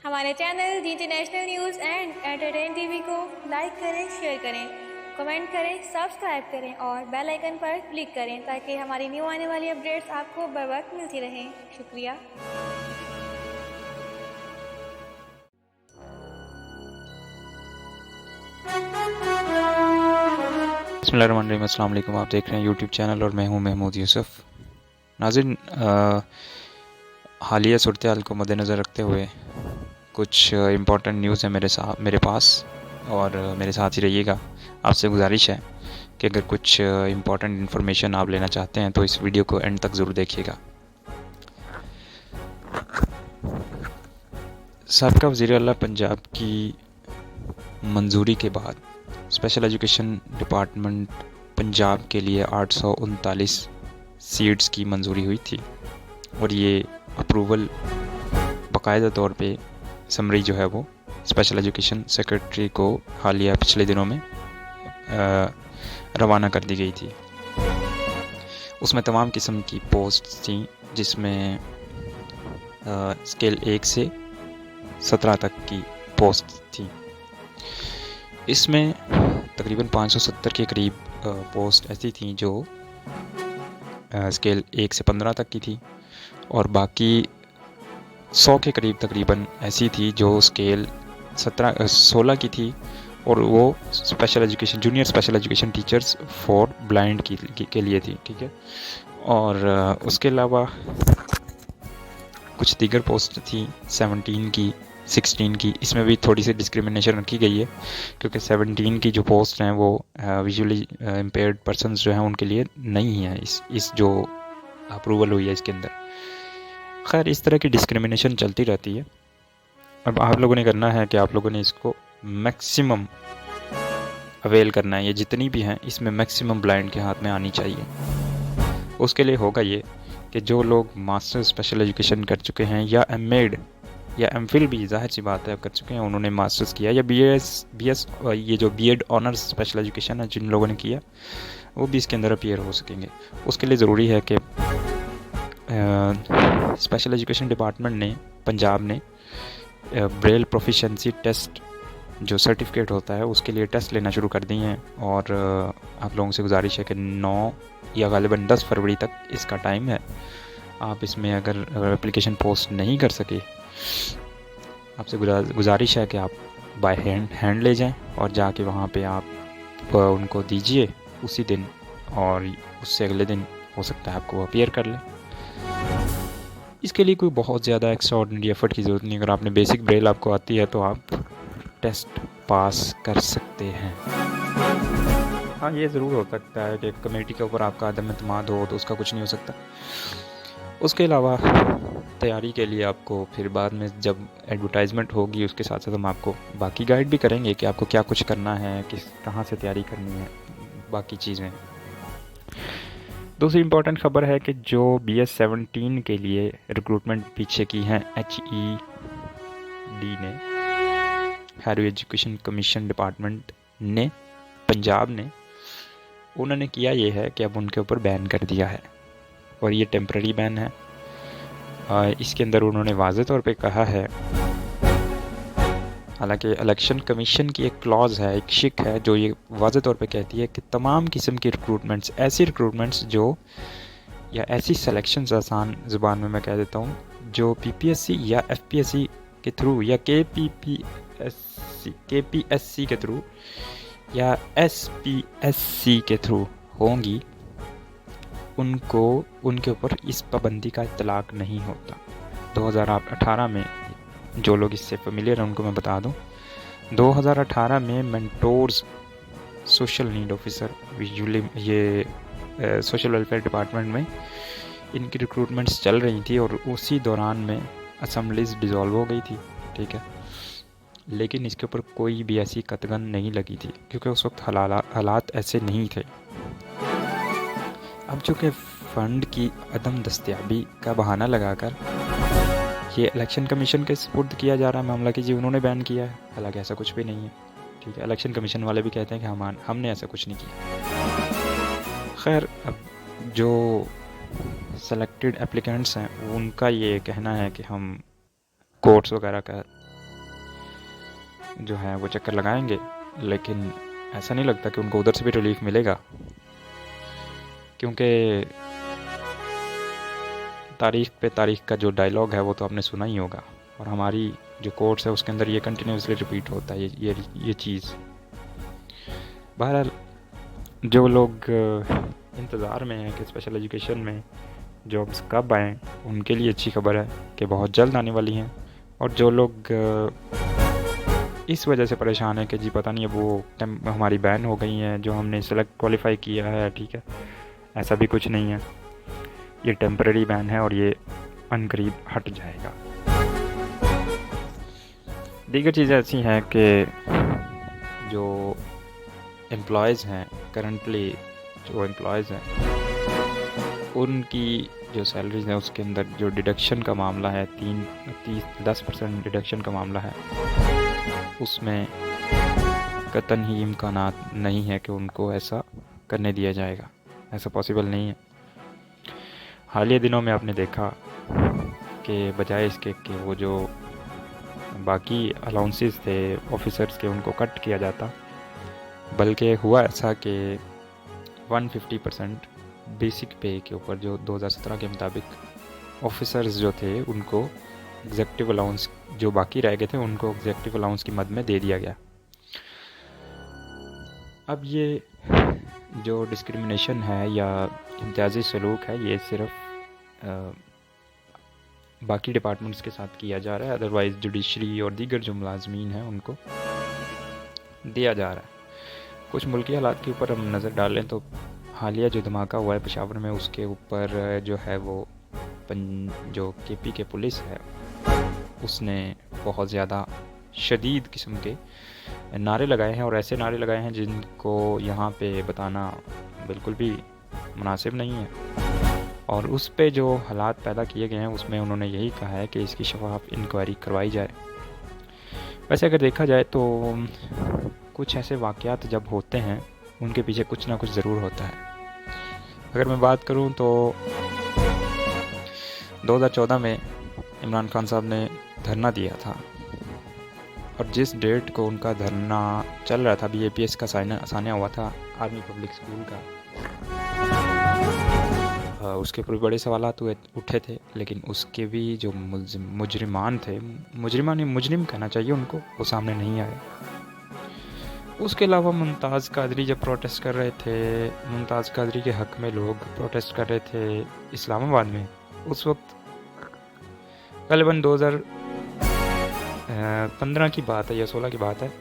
हमारे channel GT national news and entertain TV को like करें, शेयर करें, कमेंट करें, सब्सक्राइब करें और बेल आइकन पर क्लिक करें ताकि हमारी न्यू आने वाली अपडेट्स आपको बर वक्त मिलती रहें। शुक्रिया। बिस्मिल्लाहिर्रहमानिर्रहीम। अस्सलाम वालेकुम। आप देख रहे हैं यूट्यूब चैनल और मैं हूं महमूद यूसुफ। नाज़रीन, हालिया सूरत हाल को मद्देनज़र रखते हुए कुछ इम्पोर्टेंट न्यूज़ है मेरे पास और मेरे साथ ही रहिएगा। आपसे गुजारिश है कि अगर कुछ इम्पोर्टेंट इन्फॉर्मेशन आप लेना चाहते हैं तो इस वीडियो को एंड तक ज़रूर देखिएगा। साबिक़ा वज़ीर आला पंजाब की मंजूरी के बाद स्पेशल एजुकेशन डिपार्टमेंट पंजाब के लिए 839 सीट्स की मंजूरी हुई थी और ये अप्रूवल बाकायदा तौर पे समरी जो है वो स्पेशल एजुकेशन सेक्रेटरी को हालिया पिछले दिनों में रवाना कर दी गई थी। उसमें तमाम किस्म की पोस्ट थी जिसमें स्केल 1 से 17 तक की पोस्ट थी। इसमें तकरीबन 570 के करीब पोस्ट ऐसी थी जो स्केल 1 से 15 तक की थी और बाकी 100 के करीब तकरीबन ऐसी थी जो स्केल 16 की थी और वो special education junior special education teachers for blind के लिए थी। ठीक है। और उसके अलावा कुछ दीगर पोस्ट थी 17 की 16 की। इसमें भी थोड़ी सी डिस्क्रिमिनेशन रखी गई है क्योंकि 17 की जो पोस्ट हैं वो विजुअली इम्पेयर्ड पर्सन्स जो हैं उनके लिए नहीं है इस जो अप्रूवल हुई है इसके अंदर। खैर, इस तरह की डिस्क्रिमिनेशन चलती रहती है। अब आप लोगों ने करना है कि आप लोगों ने इसको मैक्सिमम अवेल करना है। ये जितनी भी हैं इसमें मैक्सिमम ब्लाइंड के हाथ में आनी चाहिए। उसके लिए होगा ये कि जो लोग मास्टर स्पेशल एजुकेशन कर चुके हैं या एमएड या एमफिल भी ज़ाहिर सी बात है कर चुके हैं, उन्होंने मास्टर्स किया या बीएस ये जो बीएड ऑनर्स स्पेशल एजुकेशन है जिन लोगों ने किया वो भी इसके अंदर अपीयर हो सकेंगे। उसके लिए ज़रूरी है कि स्पेशल एजुकेशन डिपार्टमेंट ने पंजाब ने ब्रेल प्रोफिशेंसी टेस्ट जो सर्टिफिकेट होता है उसके लिए टेस्ट लेना शुरू कर दिए हैं और आप लोगों से गुजारिश है कि 9 या गालिबन 10 फरवरी तक इसका टाइम है। आप इसमें अगर एप्लीकेशन पोस्ट नहीं कर सके, आपसे गुजारिश है कि आप बाय हैंड ले जाएं और जाके वहाँ पे आप उनको दीजिए उसी दिन और उससे अगले दिन हो सकता है आपको अपीयर कर लें। इसके लिए कोई बहुत ज़्यादा एक्स्ट्राऑर्डिनरी एफर्ट की ज़रूरत नहीं। अगर आपने बेसिक ब्रेल आपको आती है तो आप टेस्ट पास कर सकते हैं। हाँ, ये ज़रूर हो सकता है कि कमेटी के ऊपर आपका अदम एतमाद हो तो उसका कुछ नहीं हो सकता। उसके अलावा तैयारी के लिए आपको फिर बाद में जब एडवर्टाइजमेंट होगी उसके साथ साथ हम आपको बाकी गाइड भी करेंगे कि आपको क्या कुछ करना है, किस कहाँ से तैयारी करनी है, बाकी चीज़ें। दूसरी इम्पॉर्टेंट खबर है कि जो BS 17 के लिए रिक्रूटमेंट पीछे की हैं HED ने, हायर एजुकेशन कमीशन डिपार्टमेंट ने, पंजाब ने, उन्होंने किया ये है कि अब उनके ऊपर बैन कर दिया है और ये टेम्पररी बैन है। इसके अंदर उन्होंने वाज़े तौर पे कहा है, हालांकि इलेक्शन कमीशन की एक क्लॉज है, एक शिक है जो ये वाज़े तौर पे कहती है कि तमाम किस्म की रिक्रूटमेंट्स, ऐसी रिक्रूटमेंट्स जो या ऐसी सिलेक्शंस, आसान ज़ुबान में मैं कह देता हूँ, जो PPSC या FPSC के थ्रू या KPSC के थ्रू या SPSC के थ्रू होंगी, उनको उनके ऊपर इस पाबंदी का इतलाक़ नहीं होता। 2018 में, जो लोग इससे फेमिलियर हैं उनको मैं बता दूं, 2018 में मेंटोर्स सोशल नीड ऑफिसर ये सोशल वेलफेयर डिपार्टमेंट में इनकी रिक्रूटमेंट्स चल रही थी और उसी दौरान में असम्बलीज डिज़ोल्व हो गई थी। ठीक है। लेकिन इसके ऊपर कोई भी ऐसी कतगन नहीं लगी थी क्योंकि उस वक्त हालात ऐसे नहीं थे। अब चूँकि फ़ंड की अदम दस्तयाबी का बहाना लगाकर ये इलेक्शन कमीशन के सुपुर्द किया जा रहा है मामला कि जी उन्होंने बैन किया है, हालांकि ऐसा कुछ भी नहीं है। ठीक है। इलेक्शन कमीशन वाले भी कहते हैं कि हमने ऐसा कुछ नहीं किया। खैर, अब जो सेलेक्टेड एप्लीकेंट्स हैं उनका ये कहना है कि हम कोर्ट्स वगैरह का जो है वो चक्कर लगाएंगे, लेकिन ऐसा नहीं लगता कि उनको उधर से भी रिलीफ मिलेगा, क्योंकि तारीख पे तारीख का जो डायलॉग है वो तो आपने सुना ही होगा, और हमारी जो कोर्ट्स है उसके अंदर ये कंटिन्यूसली रिपीट होता है ये चीज़। बहरहाल जो लोग इंतज़ार में हैं कि स्पेशल एजुकेशन में जॉब्स कब आएँ, उनके लिए अच्छी खबर है कि बहुत जल्द आने वाली हैं। और जो लोग इस वजह से परेशान है कि जी पता नहीं है वो हमारी बैन हो गई हैं, जो हमने सेलेक्ट क्वालिफाई किया है, ठीक है, ऐसा भी कुछ नहीं है, ये टेम्परेरी बैन है और ये अनकरीब हट जाएगा। दीगर चीज़ें ऐसी हैं कि जो एम्प्लॉयज़ हैं, करंटली जो एम्प्लॉयज़ हैं उनकी जो सैलरीज़ हैं उसके अंदर जो डिडक्शन का मामला है, 10% डिडक्शन का मामला है, उसमें कतई ही इम्कानात नहीं है कि उनको ऐसा करने दिया जाएगा, ऐसा पॉसिबल नहीं है। हालिया दिनों में आपने देखा कि बजाय इसके कि वो जो बाकी अलाउंसेस थे ऑफिसर्स के उनको कट किया जाता, बल्कि हुआ ऐसा कि 150% बेसिक पे के ऊपर जो 2017 के मुताबिक ऑफिसर्स जो थे उनको एग्जेक्टिव अलाउंस जो बाकी रह गए थे उनको एग्जेक्टिव अलाउंस की मद में दे दिया गया। अब ये जो डिस्क्रिमिनेशन है या इम्तियाजी सलूक है ये सिर्फ बाकी डिपार्टमेंट्स के साथ किया जा रहा है, अदरवाइज़ जुडिशरी और दीगर जो मुलाजमीन हैं उनको दिया जा रहा है। कुछ मुल्की हालात के ऊपर हम नज़र डालें तो हालिया जो धमाका हुआ है पेशावर में, उसके ऊपर जो है वो जो केपी के पुलिस है उसने बहुत ज़्यादा शदीद किस्म के नारे लगाए हैं, और ऐसे नारे लगाए हैं जिनको यहाँ पे बताना बिल्कुल भी मुनासिब नहीं है। और उस पे जो हालात पैदा किए गए हैं उसमें उन्होंने यही कहा है कि इसकी शफाफ इंक्वायरी करवाई जाए। वैसे अगर देखा जाए तो कुछ ऐसे वाक़यात जब होते हैं उनके पीछे कुछ ना कुछ ज़रूर होता है। अगर मैं बात करूं तो 2014 में इमरान खान साहब ने धरना दिया था, और जिस डेट को उनका धरना चल रहा था, BAPS का सानिया हुआ था आर्मी पब्लिक स्कूल का, उसके ऊपर बड़े सवालात उठे थे, लेकिन उसके भी जो मुजरिम कहना चाहिए उनको, वो सामने नहीं आए। उसके अलावा मुमताज़ कादरी जब प्रोटेस्ट कर रहे थे, मुमताज़ कादरी के हक़ में लोग प्रोटेस्ट कर रहे थे इस्लामाबाद में, उस वक्त ग़ालिबन 2015 की बात है या 16 की बात है,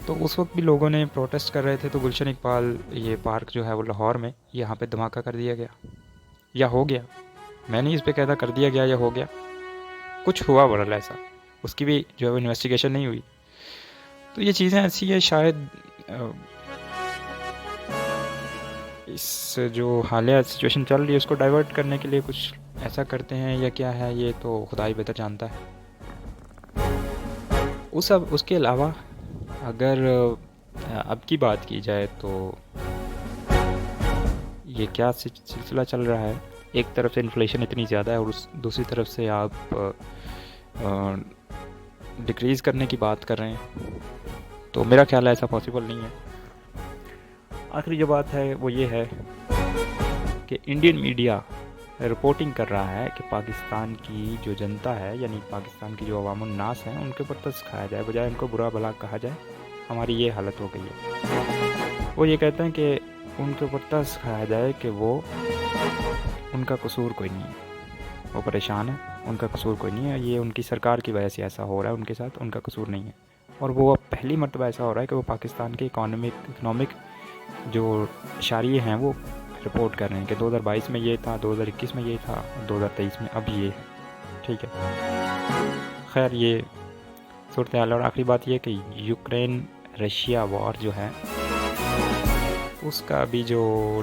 तो उस वक्त भी लोगों ने प्रोटेस्ट कर रहे थे, तो गुलशन इकबाल ये पार्क जो है वो लाहौर में, यहाँ पे धमाका कर दिया गया या हो गया, मैं नहीं इस पे कहता कर दिया गया या हो गया, कुछ हुआ बरल ऐसा, उसकी भी जो है इन्वेस्टिगेशन नहीं हुई। तो ये चीज़ें ऐसी है, शायद इस जो हालिया सिचुएशन चल रही है उसको डाइवर्ट करने के लिए कुछ ऐसा करते हैं या क्या है, ये तो खुदा ही बेहतर जानता है। उसके अलावा अगर अब की बात की जाए तो ये क्या सिलसिला चल रहा है, एक तरफ से इन्फ्लेशन इतनी ज़्यादा है और दूसरी तरफ से आप डिक्रीज़ करने की बात कर रहे हैं, तो मेरा ख्याल है ऐसा पॉसिबल नहीं है। आखिरी जो बात है वो ये है कि इंडियन मीडिया रिपोर्टिंग कर रहा है कि पाकिस्तान की जो जनता है, यानी पाकिस्तान की जो अवामुन नास हैं, उनके ऊपर तरस खाया जाए, बजाय उनको बुरा भला कहा जाए। हमारी ये हालत हो गई है। वो ये कहते हैं कि उनके ऊपर तरस खाया जाए कि वो उनका कसूर कोई नहीं है, वो परेशान है, उनका कसूर कोई नहीं है, ये उनकी सरकार की वजह से ऐसा हो रहा है उनके साथ, उनका कसूर नहीं है। और वो अब पहली मरतबा ऐसा हो रहा है कि वो पाकिस्तान के इकोनॉमिक जो इशारे हैं वो रिपोर्ट कर रहे हैं कि 2022 में ये था, 2021 में ये था, 2023 में अब ये है, ठीक है। खैर ये सूरत हाल। और आखिरी बात ये कि यूक्रेन रशिया वॉर जो है उसका अभी जो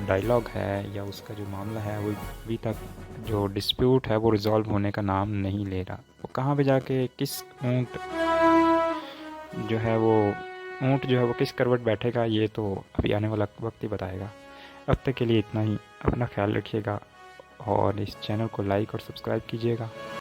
डायलॉग है या उसका जो मामला है वो अभी तक जो डिस्प्यूट है वो रिज़ॉल्व होने का नाम नहीं ले रहा। वो कहाँ पे जाके किस ऊँट जो है वो किस करवट बैठेगा, ये तो अभी आने वाला वक्त ही बताएगा। अब तक के लिए इतना ही। अपना ख्याल रखिएगा और इस चैनल को लाइक और सब्सक्राइब कीजिएगा।